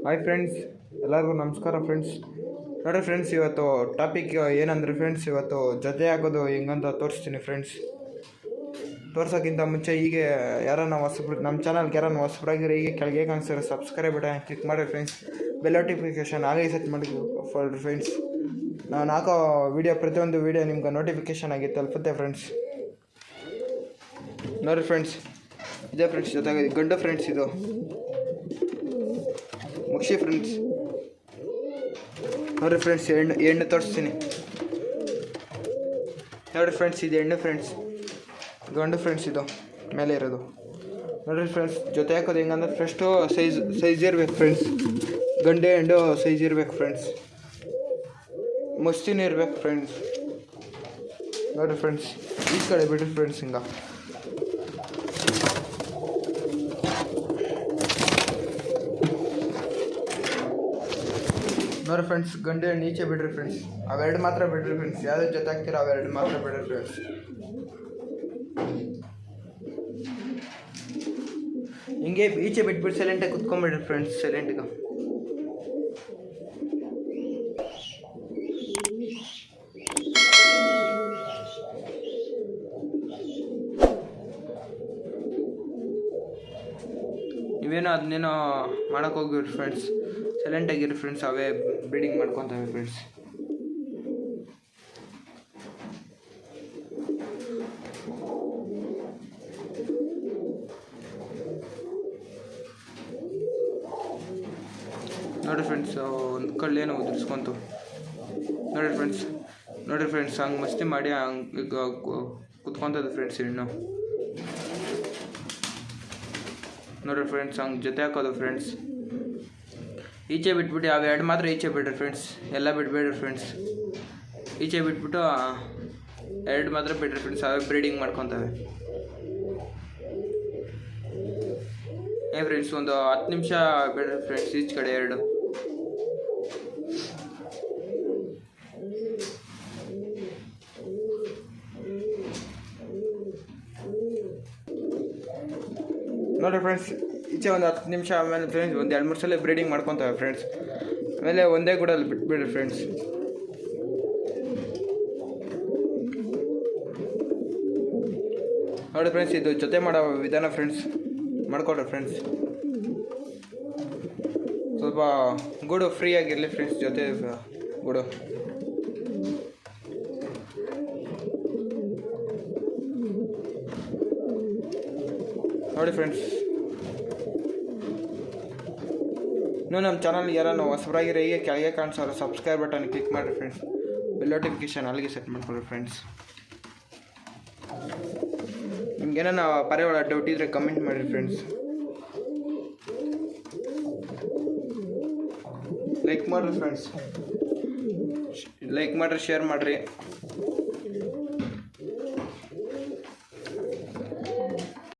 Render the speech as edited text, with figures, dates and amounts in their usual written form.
Hi friends, ಎಲ್ಲರಿಗೂ ನಮಸ್ಕಾರ friends. ನೋಡಿ ಫ್ರೆಂಡ್ಸ್, ಇವತ್ತು ಟಾಪಿಕ್ ಏನಂದರೆ ಫ್ರೆಂಡ್ಸ್, ಇವತ್ತು ಜೊತೆ ಆಗೋದು ಹೆಂಗಂತ ತೋರಿಸ್ತೀನಿ ಫ್ರೆಂಡ್ಸ್. ತೋರ್ಸೋಕ್ಕಿಂತ ಮುಂಚೆ ಹೀಗೆ ಯಾರನ್ನ ನಮ್ಮ ಚಾನಲ್ಗೆ ಯಾರನ್ನ ಹೊಸಬ್ರಾಗಿರೋ ಹೀಗೆ ಕೆಳಗೆ ಕಾಣಿಸ್ತಾರೆ ಸಬ್ಸ್ಕ್ರೈಬ್ ಬಟನ್ ಕ್ಲಿಕ್ ಮಾಡಿ ಫ್ರೆಂಡ್ಸ್. ಬೆಲ್ ನೋಟಿಫಿಕೇಷನ್ ಹಾಗೆ ಸೆಟ್ ಮಾಡಿ ಫ್ರೆಂಡ್ಸ್. ನಾನು ಹಾಕೋ ಪ್ರತಿಯೊಂದು ವೀಡಿಯೋ ನಿಮ್ಗೆ ನೋಟಿಫಿಕೇಷನ್ ಆಗಿ ತಲುಪುತ್ತೆ ಫ್ರೆಂಡ್ಸ್. ನೋಡಿ ಫ್ರೆಂಡ್ಸ್, ಇದೇ ಫ್ರೆಂಡ್ಸ್ ಜೊತೆಗೆ ಗಂಡು ಫ್ರೆಂಡ್ಸ್, ಇದು ಮುಕ್ಷಿ ಫ್ರೆಂಡ್ಸ್. ನೋಡಿ ಫ್ರೆಂಡ್ಸ್, ಎಣ್ಣೆ ತೋರಿಸ್ತೀನಿ ನೋಡಿ ಫ್ರೆಂಡ್ಸ್. ಇದು ಎಣ್ಣೆ ಫ್ರೆಂಡ್ಸ್, ಗಂಡು ಫ್ರೆಂಡ್ಸ್, ಇದು ಮೇಲೆ ಇರೋದು. ನೋಡಿರಿ ಫ್ರೆಂಡ್ಸ್, ಜೊತೆ ಹಾಕೋದು ಹೆಂಗಂದ್ರೆ ಫಸ್ಟು ಸೈಜ್ ಇರ್ಬೇಕು ಫ್ರೆಂಡ್ಸ್. ಗಂಡು ಹೆಂಡು ಸೈಜ್ ಇರ್ಬೇಕು ಫ್ರೆಂಡ್ಸ್, ಮಸ್ತಿನೂ ಇರ್ಬೇಕು ಫ್ರೆಂಡ್ಸ್. ನೋಡಿರಿ ಫ್ರೆಂಡ್ಸ್, ಈ ಕಡೆ ಬಿಡ್ರಿ ಫ್ರೆಂಡ್ಸ್. ಹಿಂಗೆ ನೋಡಿ ಫ್ರೆಂಡ್ಸ್, ಗಂಡು ಹೆಣ್ಣು ಈಚೆ ಬಿಡ್ರಿ ಫ್ರೆಂಡ್ಸ್. ಅವೆರಡು ಮಾತ್ರ ಬಿಡ್ರಿ ಫ್ರೆಂಡ್ಸ್. ಯಾವ್ದು ಜೊತೆ ಹಾಕ್ತೀರೋ ಅವೆರಡು ಮಾತ್ರ ಬಿಡ್ರಿ ಫ್ರೆಂಡ್ಸ್. ಹಿಂಗೆ ಈಚೆ ಬಿಟ್ಬಿಟ್ಟು ಸೈಲೆಂಟಾಗಿ ಕುತ್ಕೊಂಡ್ಬಿಡ್ರಿ ಫ್ರೆಂಡ್ಸ್. ಸೈಲೆಂಟಿಗೆ ನೀವೇನೋ ಅದನ್ನೇನೋ ಮಾಡೋಕ್ಕೆ ಹೋಗಿರಿ ಫ್ರೆಂಡ್ಸ್. ಸೈಲೆಂಟಾಗಿರಿ ಫ್ರೆಂಡ್ಸ್, ಅವೇ ಬ್ರೀಡಿಂಗ್ ಮಾಡ್ಕೊತವೆ ಫ್ರೆಂಡ್ಸ್. ನೋಡಿ ಫ್ರೆಂಡ್ಸ್, ಒಂದು ಕಳ್ಳೇನೋ ಉದುರಿಸ್ಕೊಂತು. ನೋಡಿರಿ ಫ್ರೆಂಡ್ಸ್, ಹಂಗೆ ಮಸ್ತಿ ಮಾಡಿ ಹಂಗೆ ಕುತ್ಕೊತದೆ ಫ್ರೆಂಡ್ಸ್ ಹೆಣ್ಣು. ನೋಡಿರಿ ಫ್ರೆಂಡ್ಸ್, ಹಂಗೆ ಜೊತೆ ಹಾಕೋದು ಫ್ರೆಂಡ್ಸ್. ಈಚೆ ಬಿಟ್ಬಿಟ್ಟು ಅವೆರಡು ಮಾತ್ರ ಈಚೆ ಬಿಡ್ರಿ ಫ್ರೆಂಡ್ಸ್. ಎಲ್ಲ ಬಿಡಬೇಡ್ರಿ ಫ್ರೆಂಡ್ಸ್. ಈಚೆ ಬಿಟ್ಬಿಟ್ಟು ಎರಡು ಮಾತ್ರ ಬಿಡ್ರಿ ಫ್ರೆಂಡ್ಸ್. ಅವೇ ಬ್ರೀಡಿಂಗ್ ಮಾಡ್ಕೊತವೆ. ಫ್ರೆಂಡ್ಸ್, ಒಂದು 10 ನಿಮಿಷ ಬಿಡ್ರಿ ಫ್ರೆಂಡ್ಸ್ ಈಚೆ ಕಡೆ ಎರಡು. ನೋಡಿ ಫ್ರೆಂಡ್ಸ್, ಈಚೆ ಒಂದು 10 ನಿಮಿಷ ಆಮೇಲೆ ಫ್ರೆಂಡ್ಸ್ ಒಂದು 2-3 ಸಲ ಬ್ರೀಡಿಂಗ್ ಮಾಡ್ಕೊತವೆ ಫ್ರೆಂಡ್ಸ್. ಆಮೇಲೆ ಒಂದೇ ಗೂಡಲ್ಲಿ ಬಿಟ್ಬಿಡ್ರಿ ಫ್ರೆಂಡ್ಸ್. ನೋಡಿ ಫ್ರೆಂಡ್ಸ್, ಇದು ಜೊತೆ ಮಾಡೋ ವಿಧಾನ ಫ್ರೆಂಡ್ಸ್. ಮಾಡ್ಕೊಡ್ರಿ ಫ್ರೆಂಡ್ಸ್. ಸ್ವಲ್ಪ ಗೂಡು ಫ್ರೀ ಆಗಿರಲಿ ಫ್ರೆಂಡ್ಸ್, ಜೊತೆ ಗೂಡು. ನೋಡಿ ಫ್ರೆಂಡ್ಸ್, ಇನ್ನೂ ನಮ್ಮ ಚಾನಲ್ಗೆ ಯಾರನ್ನು ಹೊಸಬರಾಗಿರೋ ಹೀಗೆ ಕೆಳಗೆ ಕಾಣಿಸೋರು ಸಬ್ಸ್ಕ್ರೈಬ್ ಬಟನ್ ಕ್ಲಿಕ್ ಮಾಡಿರಿ ಫ್ರೆಂಡ್ಸ್. ಬೆಲ್ ನೋಟಿಫಿಕೇಷನ್ ಅಲ್ಲಿಗೆ ಸೆಟ್ ಮಾಡ್ಕೊಳ್ರಿ ಫ್ರೆಂಡ್ಸ್. ನಿಮ್ಗೇನೋ ಪರ್ಯಾವಳ ಡೌಟ್ ಇದ್ದರೆ ಕಮೆಂಟ್ ಮಾಡಿರಿ ಫ್ರೆಂಡ್ಸ್. ಲೈಕ್ ಮಾಡಿರಿ ಫ್ರೆಂಡ್ಸ್, ಲೈಕ್ ಮಾಡಿರಿ, ಶೇರ್ ಮಾಡಿರಿ.